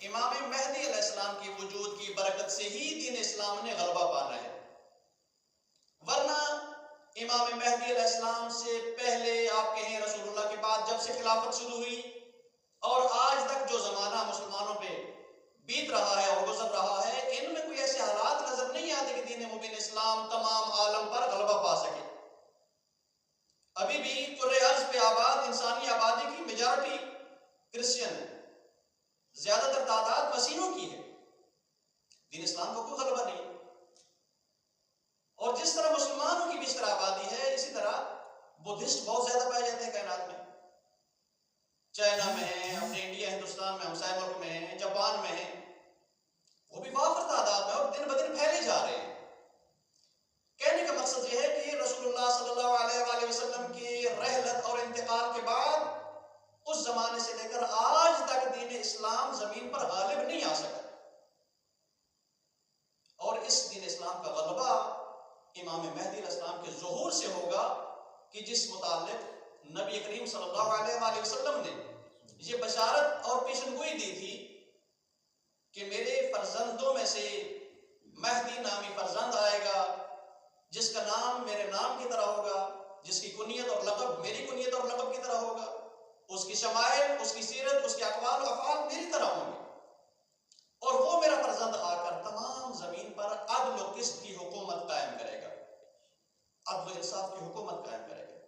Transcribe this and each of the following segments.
امام مہدی علیہ السلام کے وجود کی برکت سے ہی دین اسلام نے غلبہ پانا ہے، ورنہ امام مہدی علیہ السلام سے پہلے آپ کہیں رسول اللہ کے بعد جب سے خلافت شروع ہوئی اور آج تک جو زمانہ مسلمانوں پہ بیت رہا ہے اور گزر رہا ہے، ان میں کوئی ایسے حالات نظر نہیں آتے کہ دین مبین اسلام تمام عالم پر غلبہ پا سکے۔ ابھی بھی کرۂ ارض پہ آباد انسانی آبادی کی میجارٹی کرسچن ہے، زیادہ تر تعداد مسیحیوں کی ہے، دین اسلام کا کوئی غلبہ نہیں۔ اور جس طرح مسلمانوں کی بھی اس طرح آبادی ہے، اسی طرح بدھسٹ بہت زیادہ پائے جاتے ہیں کائنات میں، چائنا میں ہیں، اپنے انڈیا ہندوستان میں ہمسائے ملک میں ہیں، جاپان میں ہیں، وہ بھی وافر تعداد میں اور دن بدن پھیلے جا رہے ہیں۔ کہنے کا مقصد یہ ہے کہ رسول اللہ صلی اللہ علیہ وآلہ وسلم کی رحلت اور انتقال کے بعد اس زمانے سے لے کر آج تک دین اسلام زمین پر غالب نہیں آ سکا، اور اس دین اسلام کا غلبہ امام مہدی علیہ السلام کے ظہور سے ہوگا، کہ جس متعلق نبی کریم صلی اللہ علیہ وآلہ وسلم نے یہ بشارت اور پیشن گوئی دی تھی کہ میرے فرزندوں میں سے مہدی نامی فرزند آئے گا، جس کا نام میرے نام کی طرح ہوگا، جس کی کنیت اور لقب میری کنیت اور لقب کی طرح ہوگا، اس کی شمائل، اس کی سیرت، اس کے اقوال و افعال میری طرح ہوں گے، اور وہ میرا فرزند آ کر تمام زمین پر عدل و قسط کی حکومت قائم کرے گا، عدل و انصاف کی حکومت قائم کرے گا۔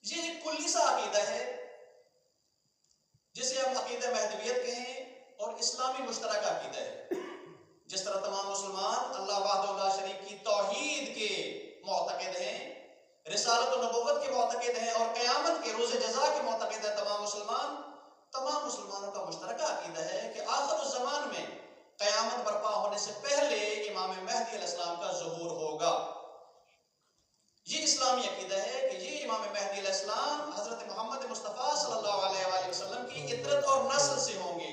یہ ایک کلی سا عقیدہ ہے جسے ہم عقیدہ مہدویت کہیں، اور اسلامی مشترکہ عقیدہ ہے۔ جس طرح تمام مسلمان اللہ وحدہ لا شریک کی توحید کے معتقد ہیں، رسالت و نبوت کے معتقد ہیں، اور قیامت کے روز جزا کے معتقد ہیں، تمام مسلمانوں کا مشترکہ عقیدہ ہے کہ آخر الزمان میں قیامت برپا ہونے سے پہلے امام مہدی علیہ السلام کا ظہور ہوگا۔ یہ اسلامی عقیدہ ہے کہ یہ امام مہدی علیہ السلام حضرت محمد مصطفیٰ صلی اللہ علیہ وآلہ وسلم کی عطرت اور نسل سے ہوں گے۔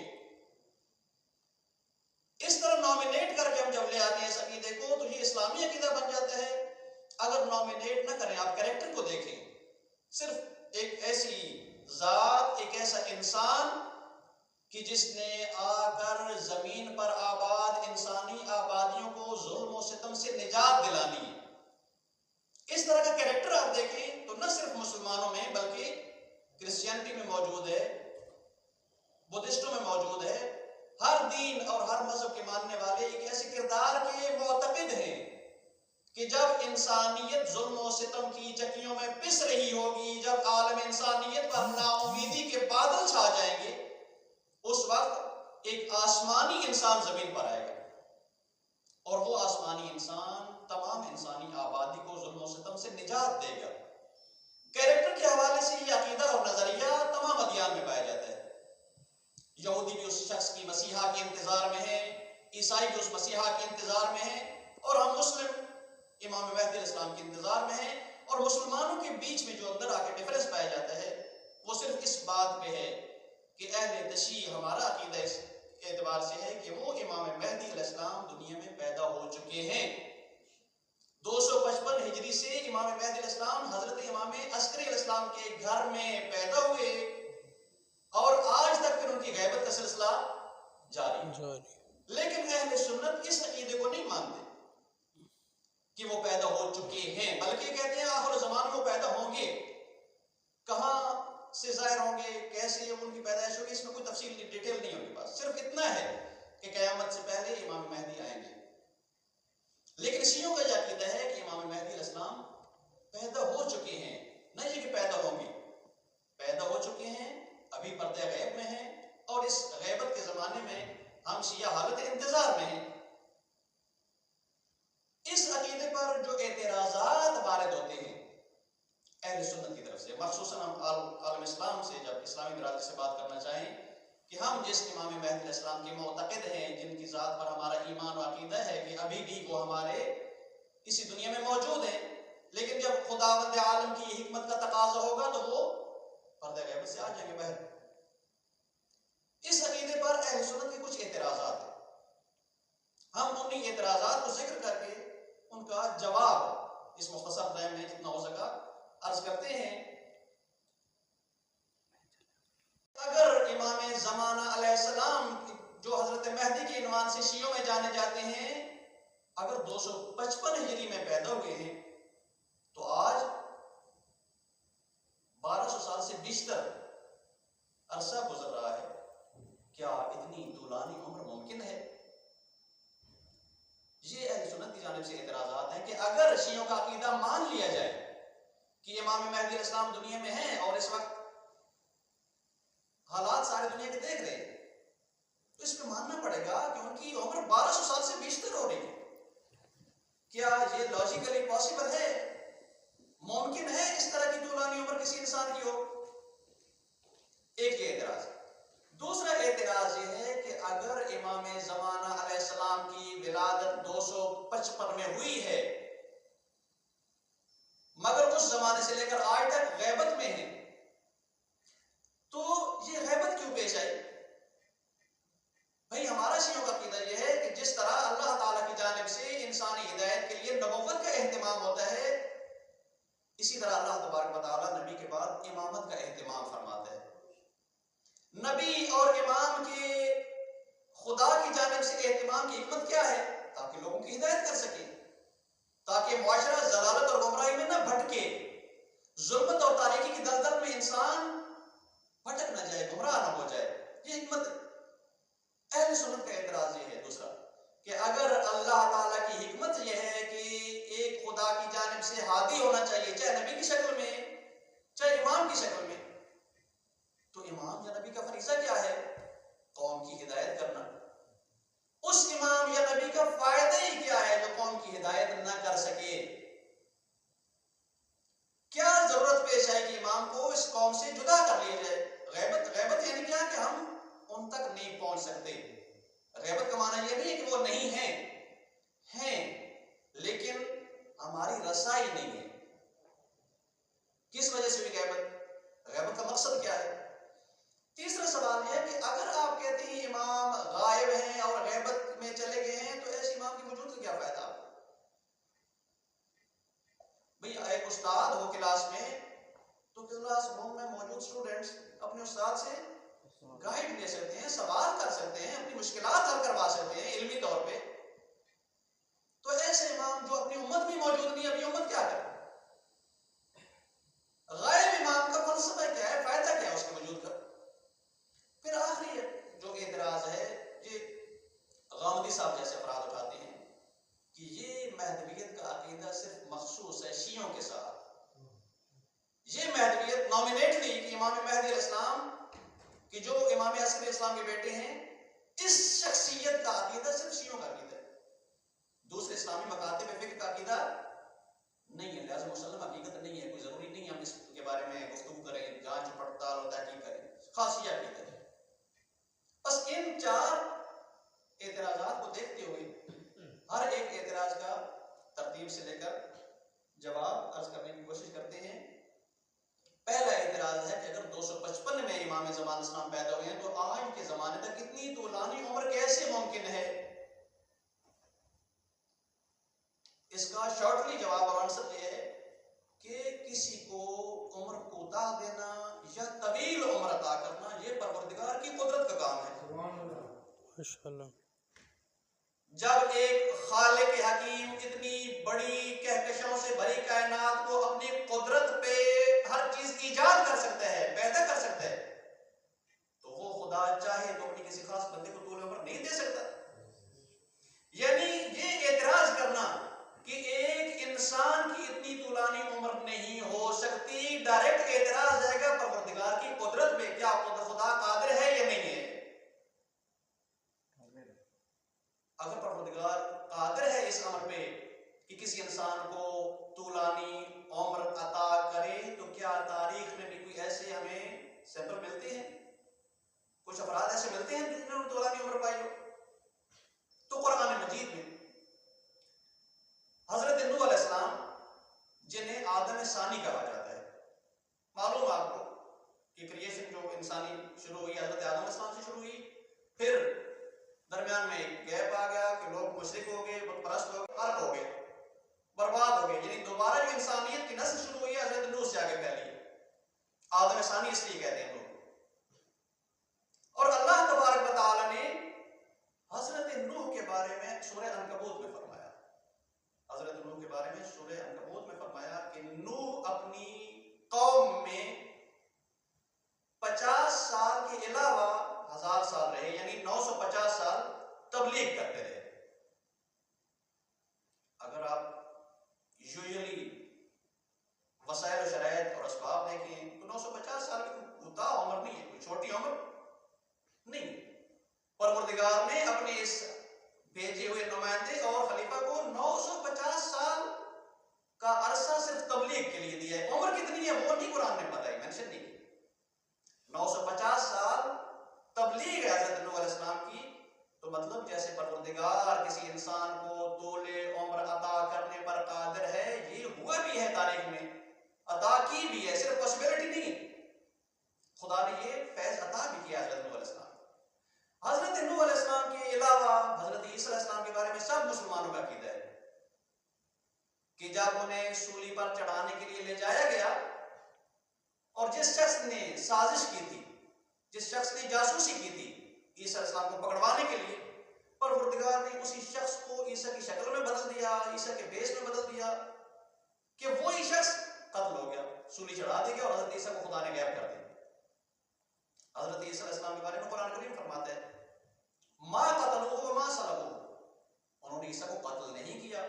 اس طرح نامینیٹ کر کے ہم جب لے آتے ہیں اس عقیدے کو تو یہ اسلامی عقیدہ بن جاتا ہے۔ اگر نامینیٹ نہ کریں، آپ کریکٹر کو دیکھیں، صرف ایک ایسی ذات، ایک ایسا انسان کہ جس نے آ کر زمین پر آباد انسانی آبادیوں کو ظلم و ستم سے نجات دلانی ہے، اس طرح کا کریکٹر آپ دیکھیں تو نہ صرف مسلمانوں میں بلکہ کرسچینٹی میں موجود ہے، بدھسٹوں میں موجود ہے، ہر دین اور ہر مذہب کے ماننے والے ایک ایسے کردار کے معتقد ہیں کہ جب انسانیت ظلم و ستم کی چکیوں میں پس رہی ہوگی، جب عالم انسانیت پر ناامیدی کے بادل چھا جائیں گے، اس وقت ایک آسمانی انسان زمین پر آئے گا، اور وہ آسمانی انسان تمام انسانی آبادی کو ظلم و ستم سے نجات دے گا۔ کیریکٹر کے حوالے سے یہ عقیدہ اور نظریہ تمام ادیان میں پایا جاتا ہے۔ یہودی بھی اس شخص کی مسیحا کے انتظار میں ہے، عیسائی بھی اس مسیحا کے انتظار میں ہے، اور ہم مسلم امام مہدی علیہ السلام کے انتظار میں ہیں۔ اور مسلمانوں کے بیچ میں جو اندر آ کے ڈفرنس پایا جاتا ہے وہ صرف اس بات پہ ہے کہ اہل تشیع ہمارا عقیدہ اس اعتبار سے ہے کہ وہ امام مہدی علیہ السلام دنیا میں پیدا ہو چکے ہیں۔ 255 ہجری سے امام مہدی علیہ السلام حضرت امام عسکری علیہ السلام کے گھر میں پیدا ہوئے، اور آج تک پھر ان کی غیبت کا سلسلہ جاری ہے۔ لیکن اہل سنت اس عقیدے کو نہیں مانتے کہ وہ پیدا ہو چکے ہیں، بلکہ کہتے ہیں آخر زمان وہ پیدا ہوں گے۔ کہاں سے ظاہر ہوں گے، کیسے ان کی پیدائش ہوگی، اس میں کوئی تفصیل ڈیٹیل نہیں ان کے پاس، صرف اتنا ہے کہ قیامت سے پہلے امام مہدی آئیں گے۔ لیکن شیعوں کا یہ عقیدہ ہے کہ امام مہدی علیہ السلام پیدا ہو چکے ہیں، نہ یہ کہ پیدا ہوں گے، پیدا ہو چکے ہیں، ابھی پردہ غیب میں ہیں، اور اس غیبت کے زمانے میں ہم شیعہ حالت انتظار میں ہیں۔ اس عقیدے پر جو اعتراضات وارد ہوتے ہیں اہل سنت کی طرف سے، مخصوصاً ہم عالم اسلام سے جب اسلامی برادری سے بات کرنا چاہیں کہ ہم جس امام مہدی علیہ السلام کے معتقد ہیں، جن کی ذات پر ہمارا ایمان و عقیدہ ہے کہ ابھی بھی وہ ہمارے اسی دنیا میں موجود ہیں، لیکن جب خداوند عالم کی حکمت کا تقاضا ہوگا تو وہ پردہ غیبت سے آ جائیں گے باہر۔ اس عقیدے پر اہل سنت کے کچھ اعتراضات ہیں، ہم انہی اعتراضات کو ذکر کر کے ان کا جواب اس مختصر ٹائم میں جتنا ہو سکا عرض کرتے ہیں۔ اگر امام زمانہ علیہ السلام جو حضرت مہدی کے عنوان سے شیعوں میں جانے جاتے ہیں، اگر 255 ہجری میں پیدا ہوئے ہیں تو آج 1200 سال سے بیشتر عرصہ گزر رہا ہے. کیا اتنی طولانی عمر ممکن ہے؟ یہ اہل سنت کی جانب سے اعتراضات ہیں کہ اگر شیعوں کا عقیدہ مان لیا جائے کہ امام مہدی علیہ السلام دنیا میں ہیں اور اس وقت حالات سارے دنیا کے دیکھ رہے ہیں، تو اس پہ ماننا پڑے گا کہ ان کی عمر 1200 سال سے بیشتر ہو رہی ہے. کیا یہ لاجیکلی پاسبل ہے؟ ممکن ہے اس طرح کی طولانی عمر کسی انسان کی ہو؟ ایک یہ اعتراض. دوسرا اعتراض یہ ہے کہ اگر امام زمانہ علیہ السلام کی ولادت 255 میں ہوئی ہے مگر اس زمانے سے لے کر آج تک غیبت میں ہیں، تو یہ غیبت کیوں پیش آئی؟ بھائی ہمارا شیعوں کا عقیدہ یہ ہے کہ جس طرح اللہ تعالیٰ کی جانب سے انسانی ہدایت کے لیے نبوت کا اہتمام ہوتا ہے، اسی طرح اللہ تبارک و تعالیٰ نبی کے بعد امامت کا اہتمام فرماتا ہے. نبی اور امام کے خدا کی جانب سے اہتمام کی حکمت کیا ہے؟ تاکہ لوگوں کی ہدایت کر سکے، تاکہ معاشرہ ضلالت اور گمراہی میں نہ بھٹکے، ظلمت اور تاریکی کی دلدل میں انسان بھٹک نہ جائے، گمراہ نہ ہو جائے. یہ حکمت ہے. اہل سنت کا اعتراض یہ ہے دوسرا کہ اگر اللہ تعالیٰ کی حکمت یہ ہے کہ ایک خدا کی جانب سے ہادی ہونا چاہیے، چاہے نبی کی شکل میں چاہے امام کی شکل میں، تو امام یا نبی کا فریضہ کیا ہے؟ قوم کی ہدایت کرنا. اس امام یا نبی کا فائدہ ہی کیا ہے جو قوم کی ہدایت نہ کر سکے؟ کیا ضرورت پیش آئے کہ امام کو اس قوم سے جدا کر لیا جائے؟ غیبت یعنی کیا کہ ہم ان تک نہیں پہنچ سکتے. غیبت کا معنی یہ نہیں ہے کہ وہ نہیں ہیں لیکن ہماری رسائی نہیں ہے. کس وجہ سے بھی غیبت کا مقصد کیا ہے؟ تیسرا سوال یہ ہے کہ اگر آپ کہتے ہیں امام غائب ہیں اور غیبت میں چلے گئے ہیں تو ایسے امام کے وجود کا کیا فائدہ؟ بھئی ایک استاد ہو کلاس میں تو کلاس روم میں موجود اسٹوڈنٹس اپنے استاد سے گائیڈ لے سکتے ہیں، سوال کر سکتے ہیں، اپنی مشکلات حل کروا سکتے ہیں علمی طور پہ. تو ایسے امام جو اپنی امت بھی موجود نہیں، ابھی امت کیا کرے؟ غائب امام کا فلسفہ کیا ہے؟ فائدہ کیا ہے اس کے وجود کا؟ پھر آخری جو اعتراض ہے یہ غامدی صاحب جیسے افراد اٹھاتے ہیں کہ یہ مہدویت کا عقیدہ صرف مخصوص ہے شیعوں کے ساتھ. یہ مہدویت نامینیٹلی کہ امام مہدی علیہ السلام کہ جو امام عصری اسلام کے بیٹے ہیں، اس شخصیت کا عقیدہ صرف شیعوں کا عقیدہ ہے، دوسرے اسلامی مکاتب فکر کا عقیدہ نہیں ہے. لہٰذا مسلم حقیقت نہیں ہے، کوئی ضروری نہیں ہم اس کے بارے میں گفتگو کریں، جانچ پڑتال اور تحقیق کریں. خاص یہ عقیدہ ہے. بس ان 4 اعتراضات کو دیکھتے ہوئے ہر ایک اعتراض کا ترتیب سے لے کر جواب عرض کرنے کی کوشش کرتے ہیں. پہلا اعتراض ہے کہ اگر 255 میں امام زمان اسلام پیدا ہوئے ہیں تو آج کے زمانے تک اتنی طولانی عمر کیسے ممکن ہے؟ اس کا شارٹلی جواب اور آنسر یہ ہے کہ کسی کو عمر کوتاہ دینا یا طویل عمر عطا کرنا یہ پروردگار کی قدرت کا کام ہے. ماشاءاللہ. جب ایک خالق حکیم اتنی بڑی کہکشاؤں سے بھری کائنات کو اپنی قدرت پہ ہر چیز ایجاد کر سکتا ہے، پیدا کر سکتا ہے، تو وہ خدا چاہے تو اپنی کسی خاص بندے کو طول عمر نہیں دے سکتا. یعنی یہ اعتراض کرنا کہ ایک انسان کی اتنی طولانی عمر نہیں ہو سکتی، ڈائریکٹ اعتراض جائے گا پروردگار کی قدرت پہ. کیا خدا قادر ہے یا نہیں ہے؟ اگر پروردگار قادر ہے اس امر پہ کہ کسی انسان کو طولانی عمر عطا کرے، تو کیا تاریخ میں بھی کوئی ایسے ہمیں سیمپل ملتے ہیں، کچھ افراد ایسے ملتے ہیں جنہوں نے طولانی عمر پائی ہو؟ تو قرآن مجید میں حضرت نوح علیہ السلام جنہیں آدم ثانی کہا جاتا ہے، معلوم آپ کو کہ کریشن جو انسانی شروع ہوئی حضرت آدم علیہ السلام سے شروع ہوئی، پھر درمیان میں ایک گیپ آ گیا کہ لوگ مشرک ہو گئے، بت پرست ہو گئے، غرق ہو گئے، برباد ہو گئے. یعنی دوبارہ جو انسانیت کی نسل شروع ہوئی ہے حضرت نوح سے آگے پھیلی. آدم ثانی اس لیے کہتے ہیں لوگ. اور اللہ تبارک و تعالی نے سال کے علاوہ 1000 سال رہے، یعنی 950 سال تبلیغ کرتے رہے۔ اگر آپ یوزلی وسائل و شرائط اور اسباب دیکھیں تو 950 سال کی کوتاہ عمر نہیں ہے، کوئی چھوٹی عمر نہیں۔ پروردگار نے اپنے اس بھیجے ہوئے نمائندے اور خلیفہ کو 950 سال کا عرصہ صرف تبلیغ کے لیے دیا ہے۔ عمر کتنی ہے وہ نہیں قرآن نے بتائی، مینشن نہیں کی۔ 950 سال تبلیغ ہے حضرت نوح علیہ السلام کی، تو مطلب جیسے پروردگار کسی انسان کو طول عمر عطا کرنے پر قادر ہے، یہ ہوا بھی ہے، تاریخ میں عطا کی بھی ہے، صرف پاسبلٹی نہیں، خدا نے یہ فیض عطا بھی کیا حضرت نوح علیہ السلام۔ حضرت نوح علیہ السلام کے علاوہ حضرت عیسیٰ علیہ السلام کے بارے میں سب مسلمانوں کا عقیدہ ہے کہ جب انہیں سولی پر چڑھانے کے لیے لے جایا گیا اور جس شخص نے سازش کی تھی، جس شخص نے جاسوسی کی تھی عیسیٰ علیہ السلام کو پکڑوانے کے لیے، پروردگار نے اسی شخص کو عیسیٰ کی شکل میں بدل دیا، عیسیٰ کے بیس میں بدل دیا کہ وہی شخص قتل ہو گیا، سولی چڑھا دی گیا اور حضرت عیسیٰ کو خدا نے غائب کر دیا۔ حضرت عیسیٰ علیہ السلام کے بارے میں قرآن کریم فرماتا ہے ما قتلوہ وما صلبوہ، انہوں نے عیسیٰ کو قتل نہیں کیا،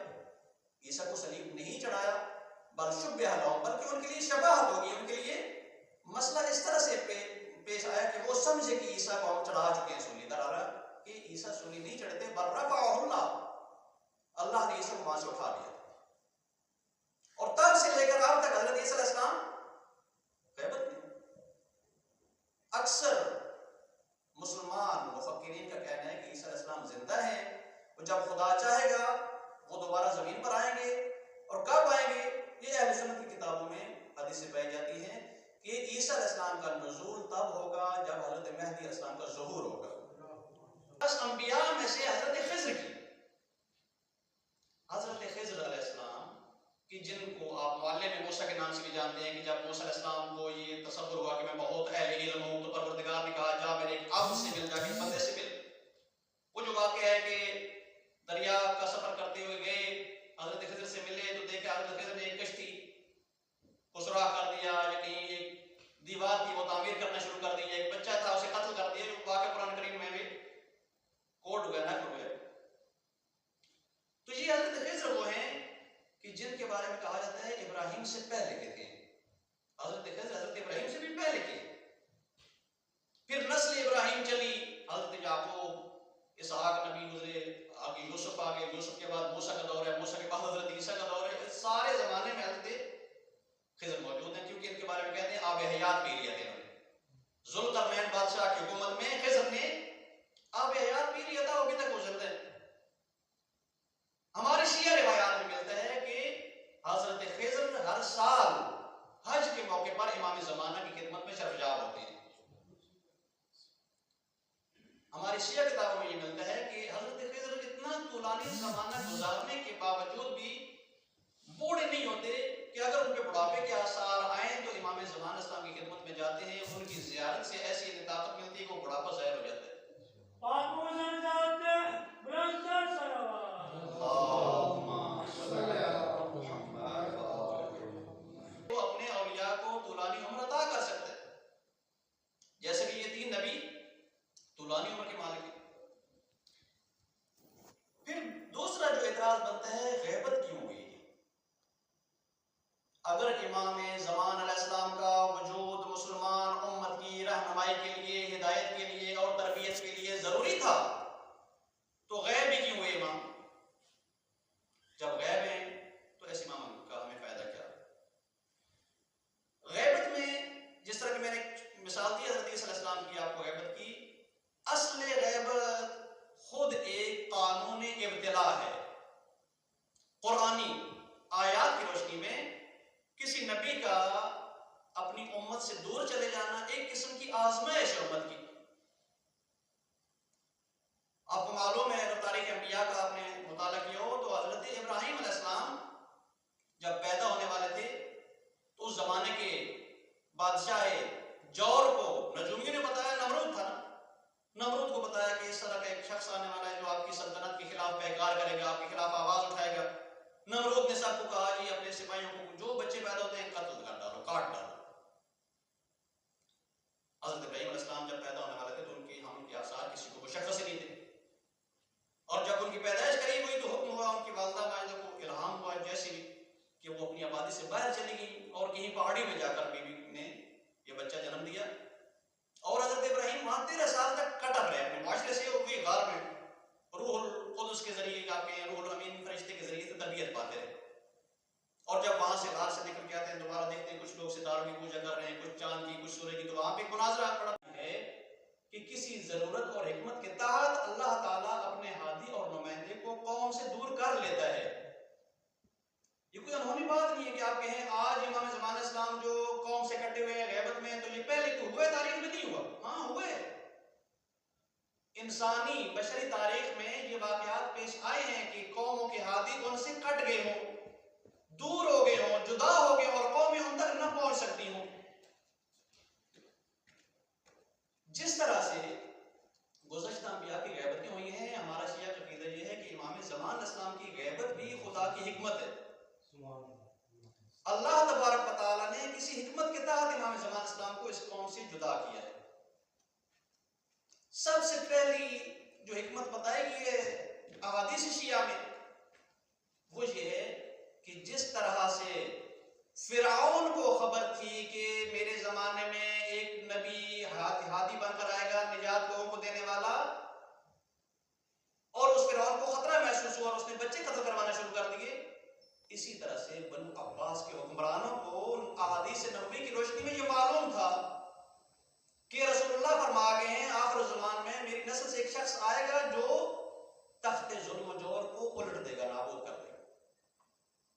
عیسیٰ کو صلیب نہیں چڑھایا، بل شبہ لہم، بلکہ ان کے لیے شباہت ہوگی، ان کے لیے مسئلہ اس طرح سے پیش آیا کہ وہ سمجھے کہ عیسیٰ کو ہم چڑھا چکے ہیں سولی، درارا کہ عیسیٰ سولی نہیں چڑھتے، بل رفعہ اللہ، اللہ نے عیسیٰ کو وہاں سے اٹھا لیا۔ اور تب سے لے کر اب تک حضرت عیسیٰ علیہ السلام غیبت میں۔ اکثر مسلمان مفکرین کا کہنا ہے کہ عیسیٰ علیہ السلام زندہ ہیں، اور جب خدا چاہے گا وہ دوبارہ زمین پر آئیں گے، اور کب آئیں گے؟ یہ اہل سنت کی کتابوں میں حدیثیں پائی جاتی ہیں کہ عیسیٰ علیہ السلام کا نزول تب ہوگا جب حضرت مہدی علیہ السلام کا ظہور ہوگا۔ بس انبیاء میں سے حضرت خضر کی، حضرت خضر علیہ السلام کہ جن کو آپ معلم موسیٰ کے نام سے بھی جانتے ہیں، کہ جب موسیٰ علیہ السلام کو یہ تصور ہوا کہ میں بہت اہل علم ہوں تو پروردگار نے کہا جا میرے ایک عبد سے مل، جا کے بندے سے مل۔ وہ جو واقعہ ہے کہ دریا کا سفر کرتے ہوئے گئے، حضرت خضر سے ملے تو دیکھا حضرت خضر نے ایک کشتی کو سوراخ کر دیا، یا کہیں ایک دیوار تھی وہ تعمیر کرنا شروع کر دی، ایک بچہ تھا اسے قتل کر دیا، جو واقعہ قرآن کریم میں بھی کوٹ ہوئے، نقل ہوئے۔ تو یہ حضرت خضر وہ ہیں کہ جن کے بارے میں کہا جاتا ہے ابراہیم سے پہلے کے تھے، حضرت خضر حضرت ابراہیم سے بھی پہلے کے۔ پھر نسل ابراہیم چلی، حضرت یعقوب، اسحاق نبی گزرے، آگے یوسف آگے، یوسف کے بعد موسیٰ کا دور ہے، موسیٰ کے بعد حضرت عیسیٰ کا دور ہے۔ سارے زمانے میں حضرت خضر موجود ہیں، کیونکہ ان کے بارے میں کہتے ہیں آب حیات پی لیا تھا انہوں نے۔ ذوالقرنین بادشاہ کی حکومت میں خضر نے آب حیات پی لیا تھا، وہ ابھی تک وہ زندہ ہے۔ ہمارے شیعہ روایات میں ملتا ہے کہ حضرت خضر ہر سال حج کے موقع پر امام زمانہ کی خدمت میں شرفجاب ہوتے ہیں۔ ہماری شیعہ کتابوں میں یہ ملتا ہے کہ حضرت خضر اتنا طولانی زمانہ گزارنے کے باوجود بھی بوڑھے نہیں ہوتے، کہ اگر ان کے بڑھاپے کے آثار آئیں تو امام زمانہ اسلام کی خدمت میں جاتے ہیں، ان کی زیارت سے ایسی طاقت ملتی ہے کہ وہ بڑھاپا ظاہر ہو جاتا ہے۔ وہ اپنے اولیاء کو طولانی عمر عطا کر سکتے ہیں، جیسے کہ یہ 3 نبی طولانی عمر کے مالک ہیں۔ پھر دوسرا جو اعتراض بنتا ہے، غیبت کیوں ہوئی؟ اگر امام زمان علیہ السلام کا وجود مسلمان امت کی رہنمائی کے لیے، ہدایت کے لیے اور تربیت کے لیے ضروری تھا، تو غیب بھی کیوں ہوئے امام؟ جب غیب ہیں تو ایسے امام کا ہمیں فائدہ کیا؟ غیبت میں جس طرح کہ میں نے مثال دی حضرت عیسیٰ علیہ السلام کی، آپ کو غیبت کی، اصل غیبت خود ایک قانون ابتلا ہے۔ قرآنی آیات کی روشنی میں کسی نبی کا اپنی امت سے دور چلے جانا ایک قسم کی آزمائش ہے امت کی۔ آپ کو معلوم ہے، اگر تاریخ انبیاء کا آپ نے مطالعہ کیا ہو تو حضرت ابراہیم علیہ السلام جب پیدا ہونے والے تھے تو اس زمانے کے بادشاہ جور کو نجومیوں نے بتایا، نمرود تھا نا، نمرود کو بتایا کہ اس طرح کا ایک شخص آنے والا ہے جو آپ کی سلطنت کے خلاف پیکار کرے گا، آپ کے خلاف آواز اٹھائے گا۔ نمرود نے سب کو کہا جی اپنے سپاہیوں کو جو بچے پیدا ہوتے ہیں قتل کر ڈالو، کاٹ ڈالو۔ حضرت ابراہیم علیہ السلام جب پیدا ہونے والے تھے تو ان کے حمل کے آثار کسی کو مشخص ہی نہیں تھے، اور جب ان کی پیدائش قریب ہوئی تو حکم ہوا ان کی والدہ ماجدہ کو، الہام ہوا جیسے بھی کہ وہ اپنی آبادی سے باہر چلی گئی اور کہیں پہاڑی میں جا کر بیوی نے یہ بچہ جنم دیا، اور حضرت ابراہیم وہاں 13 سال تک کٹک رہے اپنے معاشرے سے، وہ بھی غار میں روح القدس کے ذریعے، آپ کے روح الامین فرشتے کے ذریعے سے تربیت پاتے رہے، اور جب وہاں سے غار سے نکل کے آتے ہیں دوبارہ دیکھتے ہیں کچھ لوگ ستاروں کی پوجا کر رہے ہیں، کچھ چاند کی، کچھ سورج کی، تو وہاں پہ ایک مناظرہ پڑا ہے کہ کسی ضرورت اور حکمت کے تحت اللہ تعالیٰ اپنے ہادی اور نمائندے کو قوم سے دور کر لیتا ہے۔ یہ کوئی انہونی بات نہیں ہے کہ آپ کہیں آج امام زمان اسلام جو قوم سے کٹے ہوئے ہیں غیبت میں، تو یہ پہلے تو ہوئے، تاریخ میں نہیں ہوا، ہاں ہوئے، انسانی بشری تاریخ میں یہ واقعات پیش آئے ہیں کہ قوموں کے ہادی ان سے کٹ گئے ہوں، دور ہو گئے ہوں، جدا ہو گئے ہوں، اور قومیں ان تک نہ پہنچ سکتی ہوں۔ جس طرح سے گزشتہ انبیاء کی غیبتیں ہوئی ہیں، ہمارا شیعہ کا عقیدہ یہ ہے کہ امام زمان اسلام کی غیبت بھی خدا کی حکمت ہے۔ اللہ تبارک و تعالیٰ نے کسی حکمت کے تحت امام زمان اسلام کو اس قوم سے جدا کیا ہے۔ سب سے پہلی جو حکمت بتائی گئی ہے احادیث شیعہ میں وہ یہ ہے کہ جس طرح سے فرعون کو خبر تھی کہ میرے زمانے میں ایک نبی ہادی بن کر آئے گا، نجات لوگوں کو دینے والا، اور اس فرعون کو خطرہ محسوس ہوا اور اس نے بچے قتل کروانا شروع کر دیے، اسی طرح سے بنو عباس کے حکمرانوں کو احادیث نبوی کی روشنی میں یہ معلوم تھا کہ رسول اللہ فرما گئے ہیں آخر الزمان میں میری نسل سے ایک شخص آئے گا جو تخت ظلم و جور کو الٹ دے گا، نابود کر دے گا۔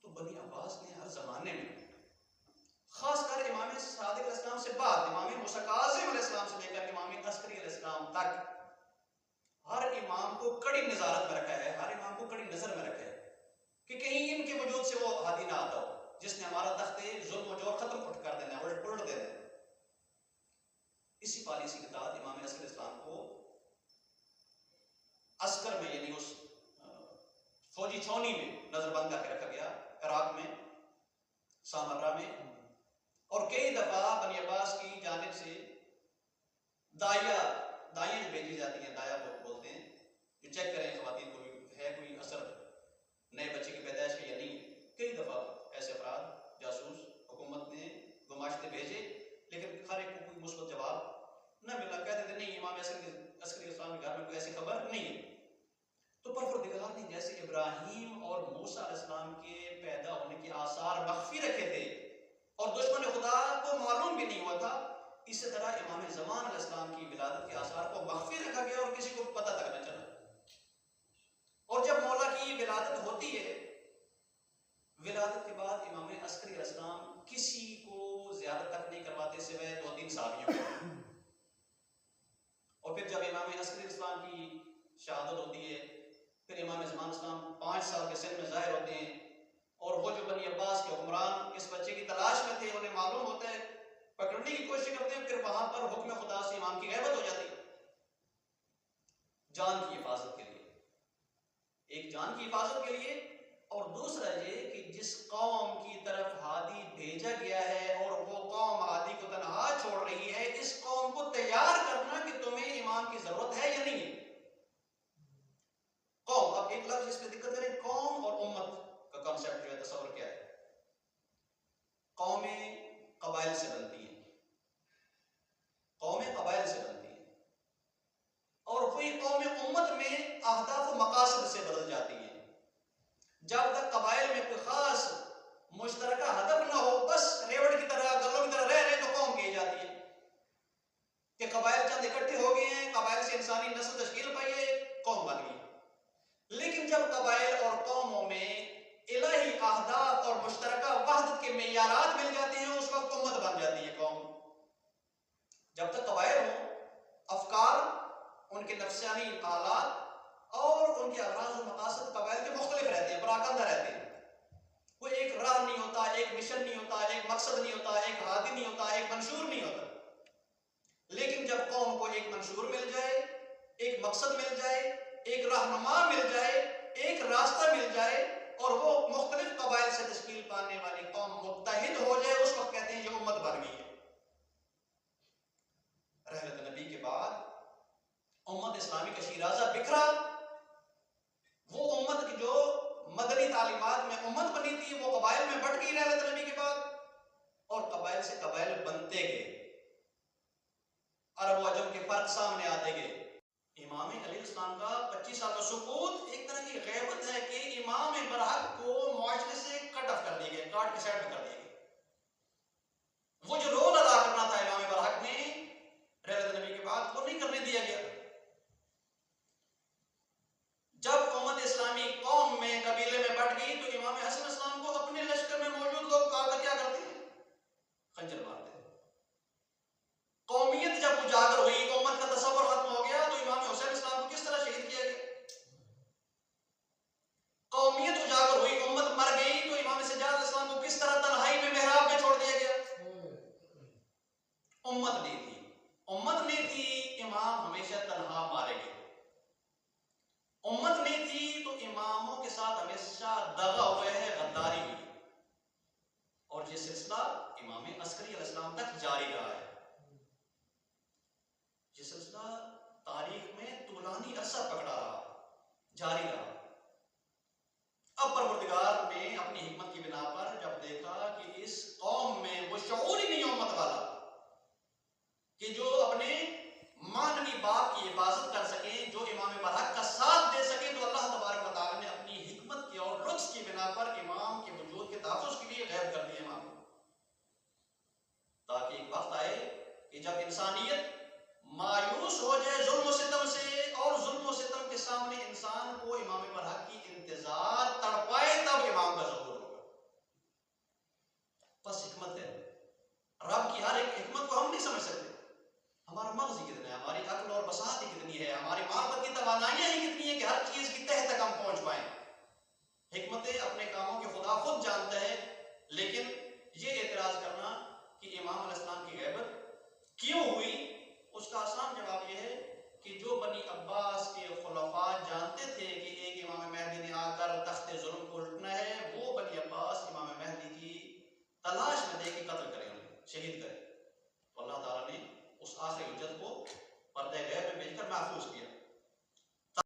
تو بنی عباس نے ہر زمانے میں، خاص کر امام صادق علیہ السلام سے بعد، امام موسیٰ کاظم علیہ السلام سے لے کر امام عسکری علیہ السلام تک، ہر امام کو کڑی نظارت میں رکھا ہے، ہر امام کو کڑی نظر میں رکھا ہے کہ کہیں ان کے وجود سے وہ ہادی نہ آتا ہو جس نے ہمارا تخت ظلم و جور ختم کر دینا ہے، الٹ دینا ہے۔ اسی پالیسی کے تحت امام عسکری اسلام کو عسکر میں، یعنی اس فوجی چھاؤنی میں نظر بند کر کے رکھا گیا، عراق میں، سامرہ میں، اور کئی دفعہ بنی عباس کی جانب سے دائیں بھیجی جاتی ہیں، دایا بولتے ہیں، جو چیک کریں خواتین کو ہے کوئی اثر نئے بچے کی پیدائش کا یا نہیں۔ کئی دفعہ ایسے افراد جاسوس حکومت نے گماشتے بھیجے، لیکن ہر ایک کو کوئی مثبت جواب نہ ملا، کہتے تھے نہیں امام عسکری اسلام کے گھر میں کوئی ایسی خبر نہیں ہے۔ تو پروردگار نے جیسے ابراہیم اور موسیٰ علیہ السلام کے پیدا ہونے کے آثار مخفی رکھے تھے اور دشمن خدا کو معلوم بھی نہیں ہوا تھا، اسی طرح امام زمان علیہ السلام کی ولادت کے آثار کو مخفی رکھا گیا اور کسی کو پتہ تک نہ چلا۔ اور جب مولا کی ولادت ہوتی ہے، ولادت کے بعد امام عسکری علیہ السلام کسی کو زیارت تک نہیں کرواتے سوائے 2-3 صحابیوں کو، اور پھر جب امام عسکری اسلام کی شہادت ہوتی ہے، پھر امام زمان اسلام 5 سال کے سن میں ظاہر ہوتے ہیں، اور وہ جو بنی عباس کے حکمران اس بچے کی تلاش میں تھے انہیں معلوم ہوتا ہے، پکڑنے کی کوشش کرتے ہیں، پھر وہاں پر حکم خدا سے امام کی غیبت ہو جاتی ہے، جان کی حفاظت کے لیے، ایک جان کی حفاظت کے لیے، اور دوسرا یہ کہ جس قوم کی طرف ہادی بھیجا گیا ہے اور وہ قوم ہادی کو تنہا چھوڑ رہی ہے، اس قوم کو تیار کرنا کہ تمہیں امام کی ضرورت ہے یا نہیں ہے۔ قوم، اب ایک لفظ اس پہ دقت کریں، قوم اور امت کا کانسیپٹ جو ہے، تصور کیا ہے؟ قومیں قبائل سے بنتی ہیں، قومیں قبائل سے بنتی ہیں، اور وہی قوم امت میں اہداف و مقاصد سے بدل جاتی ہیں۔ جب تک قبائل میں کوئی خاص مشترکہ ہدف نہ ہو، بس ریوڑ کی طرح، گلوں کی طرح رہ رہے، تو قوم کی جاتی ہے کہ قبائل چند اکٹھے ہو گئے ہیں، قبائل سے انسانی نسل تشکیل پائی ہے، قوم بن گئی۔ لیکن جب قبائل اور قوموں میں الہی اہداف اور مشترکہ وحدت کے معیارات مل جاتے ہیں، اس وقت امت بن جاتی ہے قوم۔ جب تک قبائل ہوں، افکار، ان کے نفسانی حالات اور ان کے اغراض و مقاصد قبائل کے مختلف رہتے ہیں، پراکندہ رہتے ہیں، کوئی ایک راہ نہیں ہوتا، ایک مشن نہیں ہوتا، ایک مقصد نہیں ہوتا، ایک ہادی نہیں ہوتا، ایک منشور نہیں ہوتا۔ لیکن جب قوم کو ایک منشور مل جائے، ایک مقصد مل جائے، ایک رہنما مل جائے، ایک راستہ مل جائے، اور وہ مختلف قبائل سے تشکیل پانے والی قوم متحد ہو جائے، اس وقت کہتے ہیں یہ امت بن گئی ہے۔ امت اسلامی کا شیرازہ بکھرا، وہ امت کی جو مدنی تعلیمات میں امت بنی تھی وہ قبائل میں بٹ گئی رحلت نبی کے بعد، اور قبائل سے قبائل بنتے گئے، عرب و عجم کے فرق سامنے آتے گئے۔ امام علیہ السلام کا 25 سال کا سقوط ایک طرح کی غیبت ہے کہ امام برحق کو معاشرے سے کٹ آف کر دیے گئے، کاٹ کے سائڈ میں کر دیے گئے۔ وہ جو رول ادا کرنا تھا امام برحق نے رحلت نبی کے بعد، وہ نہیں کرنے دیا گیا۔ جب امت اسلامی قوم میں قبیلے میں بٹ گئی تو امام حسن اسلام کو اپنے لشکر میں موجود لوگ آ کر کیا کرتے ہیں؟ خنجر مارتے ہیں۔ قومیت جب اجاگر ہوئی، امت کا تصور ختم ہو گیا، تو امام حسین اسلام کو کس طرح شہید کیا گیا؟ قومیت اجاگر ہوئی، امت مر گئی، تو امام سجاد اسلام کو کس طرح تنہائی میں محراب میں چھوڑ دیا گیا؟ امت نے تھی امام ہمیشہ تنہا مارے گئے، امت نے تھی تو اماموں کے ساتھ ہمیشہ دغا ہوئے ہے، غداری ہوئی، اور یہ سلسلہ امام عسکری علیہ السلام تک جاری رہا ہے۔ یہ سلسلہ تاریخ میں طولانی عرصہ پکڑا رہا، جاری رہا۔ اب پروردگار نے اپنی حکمت کی بنا پر جب دیکھا کہ اس قوم میں وہ شعور ہی نہیں امت والا کہ جو اپنے مانوی باپ کی حفاظت کر سکیں، جو امام برحق کا ساتھ دے سکیں، تو اللہ تبارک و تعالیٰ نے اپنی حکمت کی اور لطف کی بنا پر امام کے وجود کے تحفظ کے لیے غائب کر دیا امام، تاکہ ایک وقت آئے کہ جب انسانیت مایوس ہو جائے ظلم و ستم سے، اور ظلم و ستم کے سامنے انسان کو امام برحق کی انتظار تڑپائے، تب امام کا ظہور ہوگا۔ بس حکمت ہے، رب کی ہر ایک حکمت کو ہم نہیں سمجھ سکتے۔ ہمارا مغز ہی کتنا ہے، ہماری عقل اور بساط ہی کتنی ہے، ہماری معرفت کی توانائیاں ہی کتنی ہے کہ ہر چیز کی تہ تک ہم پہنچ پائیں۔ حکمتیں اپنے کاموں کے خدا خود جانتا ہے، لیکن یہ اعتراض کرنا کہ امام علیہ السلام کی غیبت کیوں ہوئی، اس کا آسان جواب یہ ہے کہ جو بنی عباس کے خلفاء جانتے تھے کہ ایک امام مہدی نے آ کر تخت ظلم کو الٹنا ہے، وہ بنی عباس امام مہدی کی تلاش میں دے کے قتل کریں، انہیں شہید